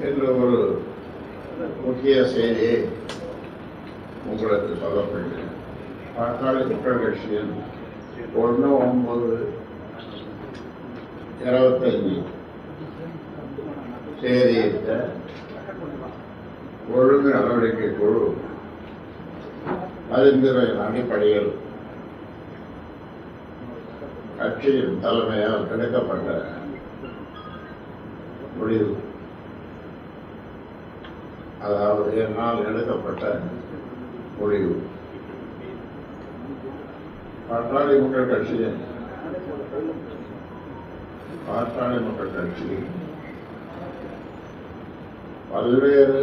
என்ற ஒரு முக்கிய செய்தியை உங்களுக்கு சொல்லப்படுகிறேன். பாட்டாளி மக்கள் கட்சியின் 1/9/25 தேதியிட்ட ஒழுங்கு நடவடிக்கை குழு பரிந்துரையின் அடிப்படையில் கட்சியின் தலைமையால் எடுக்கப்பட்ட முடிவு, அதாவது என்னால் எடுக்கப்பட்ட முடிவு, பாட்டாளி மக்கள் கட்சி பல்வேறு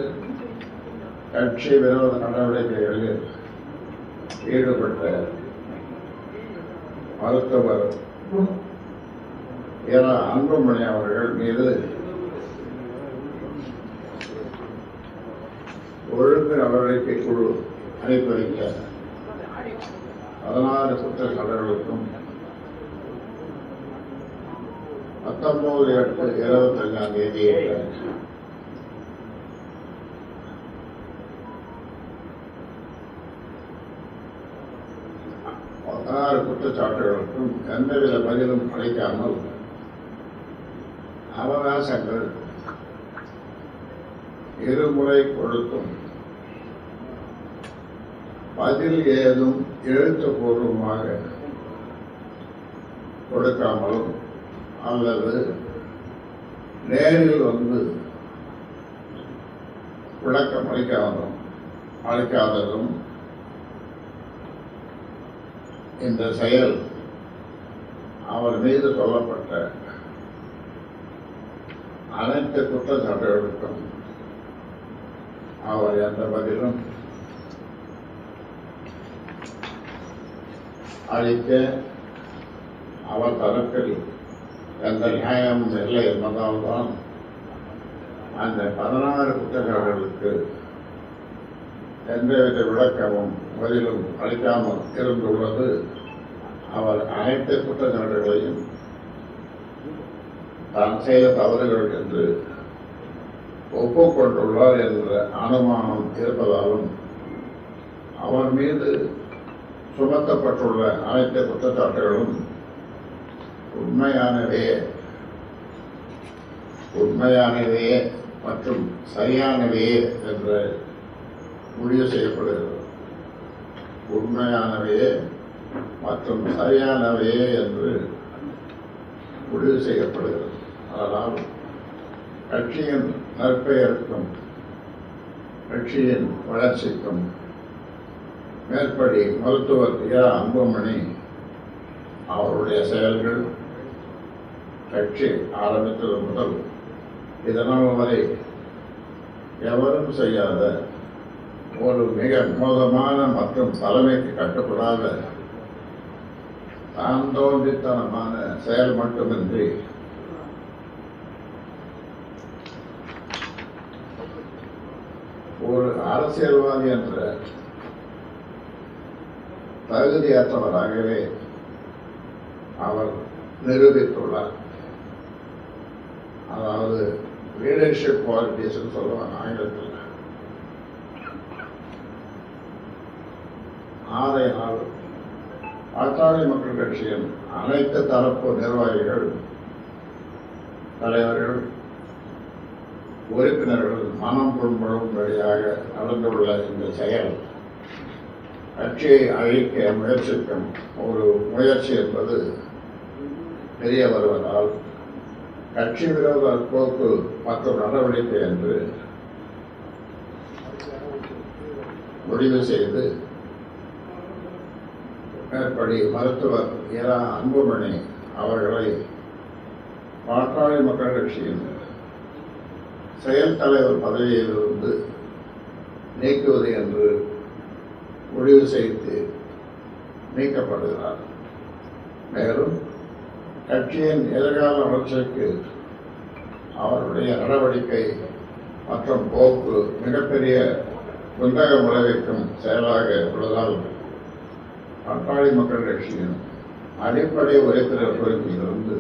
கட்சி விரோத நடவடிக்கைகளில் ஈடுபட்ட மருத்துவர் அன்புமணி அவர்கள் மீது ஒழுங்கு நடவடிக்கை குழு அனுப்பி வைத்த 16 குற்றச்சாட்டுகளுக்கும் 19/8/25 குற்றச்சாட்டுகளுக்கும் எந்தவித பதிலும் அளிக்காமல் அவகாசங்கள் இருமுறை கொடுத்தும் பதில் ஏதும் எழுத்துப்பூர்வமாக கொடுக்காமலும் அல்லது நேரில் வந்து விளக்கம் அளிக்காததும் இந்த செயல் அவர் மீது சொல்லப்பட்ட அனைத்து குற்றச்சாட்டுகளுக்கும் அவர் எந்த பதிலும் அளிக்க அவர் தரப்பில் எந்த நியாயமும் இல்லை என்பதால் தான் அந்த 16 குற்றச்சாட்டுகளுக்கு எந்தவித விளக்கமும் பதிலும் அளிக்காமல் இருந்துள்ளது. அவர் அனைத்து குற்றச்சாட்டுகளையும் தான் செய்த தவறுகள் என்று ஒப்புக்கொண்டுள்ளார் என்ற அனுமானம் இருப்பதாலும் அவர் மீது சுமத்தப்பட்டுள்ள அனைத்து குற்றச்சாட்டுகளும் உண்மையானவே மற்றும் சரியானவே என்று முடிவு செய்யப்படுகிறது. உண்மையானவே மற்றும் சரியானவே என்று முடிவு செய்யப்படுகிறது. அதனால் கட்சியின் நற்பெயருக்கும் கட்சியின் வளர்ச்சிக்கும் மேற்படி மருத்துவர் அன்புமணி அவருடைய செயல்கள் கட்சி ஆரம்பித்தது முதல் இதனால் வரை எவரும் செய்யாத ஒரு மிக மோசமான மற்றும் தலைமைக்கு கட்டுப்படாத தாந்தோன்றித்தனமான செயல் மட்டுமின்றி ஒரு அரசியல்வாதி என்ற தகுதியற்றவராகவே அவர் நிரூபித்துள்ளார். அதாவது லீடர்ஷிப் குவாலிட்டிஸ் சொல்லுவாங்க ஆங்கிலத்தில். ஆகையினால் பாட்டாளி மக்கள் கட்சியின் அனைத்து தரப்பு நிர்வாகிகள், தலைவர்கள், உறுப்பினர்கள் மனம் புண்படும்படியாக நடந்துள்ள இந்த செயல் கட்சியை அழிக்க முயற்சிக்கும் ஒரு முயற்சி என்பது தெரிய வருவதால் கட்சி விரோத போக்கு மற்றும் நடவடிக்கை என்று முடிவு செய்து மேற்படி மருத்துவர் அன்புமணி அவர்களை பாட்டாளி மக்கள் கட்சியின் செயல் தலைவர் பதவியிலிருந்து நீக்குவது என்று முடிவு செய்து நீக்கப்படுகிறார். மேலும் கட்சியின் எதிர்கால வளர்ச்சிக்கு அவருடைய நடவடிக்கை மற்றும் போக்கு மிகப்பெரிய குந்தகம் விளைவிக்கும் செயலாக உள்ளதால் பாட்டாளி மக்கள் கட்சியின் அடிப்படை உறுப்பினர் பொறுப்பிலிருந்து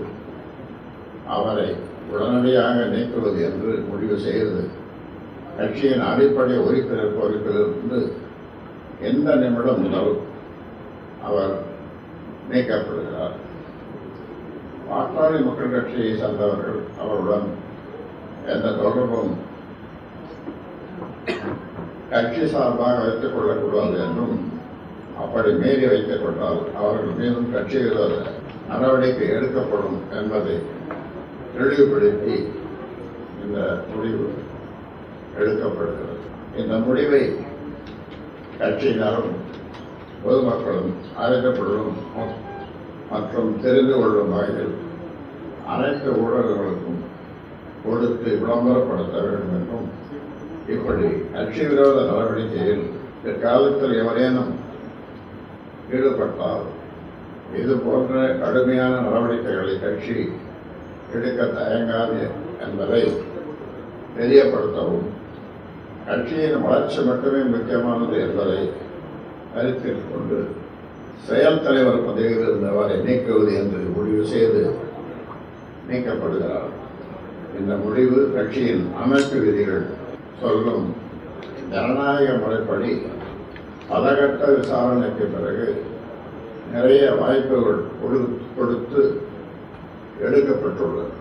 அவரை உடனடியாக நீக்குவது என்று முடிவு செய்து கட்சியின் அடிப்படை உறுப்பினர் பொறுப்பிலிருந்து எந்த நிமிடம் முதல் அவர் நீக்கப்படுகிறார். பாட்டாளி மக்கள் கட்சியை சேர்ந்தவர்கள் அவருடன் எந்த தொடர்பும் கட்சி சார்பாக வைத்துக் கொள்ளக்கூடாது என்றும், அப்படி மீறி வைத்துக் கொண்டால் அவர்கள் மீதும் கட்சி விரோத நடவடிக்கை எடுக்கப்படும் என்பதை தெளிவுபடுத்தி இந்த முடிவு எடுக்கப்படுகிறது. இந்த முடிவை கட்சியினரும் பொதுமக்களும் அறிந்தப்படும் மற்றும் தெரிந்து கொள்ளும் வகையில் அனைத்து ஊடகங்களுக்கும் கொடுத்து விளம்பரப்படுத்த வேண்டும் என்றும், இப்படி கட்சி விரோத நடவடிக்கையில் பிற்காலத்தில் எவரேனும் ஈடுபட்டால் இது போன்ற கடுமையான நடவடிக்கைகளை கட்சி எடுக்க தயங்காது என்பதை தெரியப்படுத்தவும், கட்சியின் வளர்ச்சி மட்டுமே முக்கியமானது என்பதை கருத்தில் கொண்டு செயல் தலைவர் பதவியில் இருந்தவரை நீக்குவது என்று முடிவு செய்து நீக்கப்படுகிறார். இந்த முடிவு கட்சியின் அமைப்பு விதிகள் சொல்லும் ஜனநாயக முறைப்படி பலகட்ட விசாரணைக்கு பிறகு நிறைய வாய்ப்புகள் கொடுத்து எடுக்கப்பட்டுள்ளது.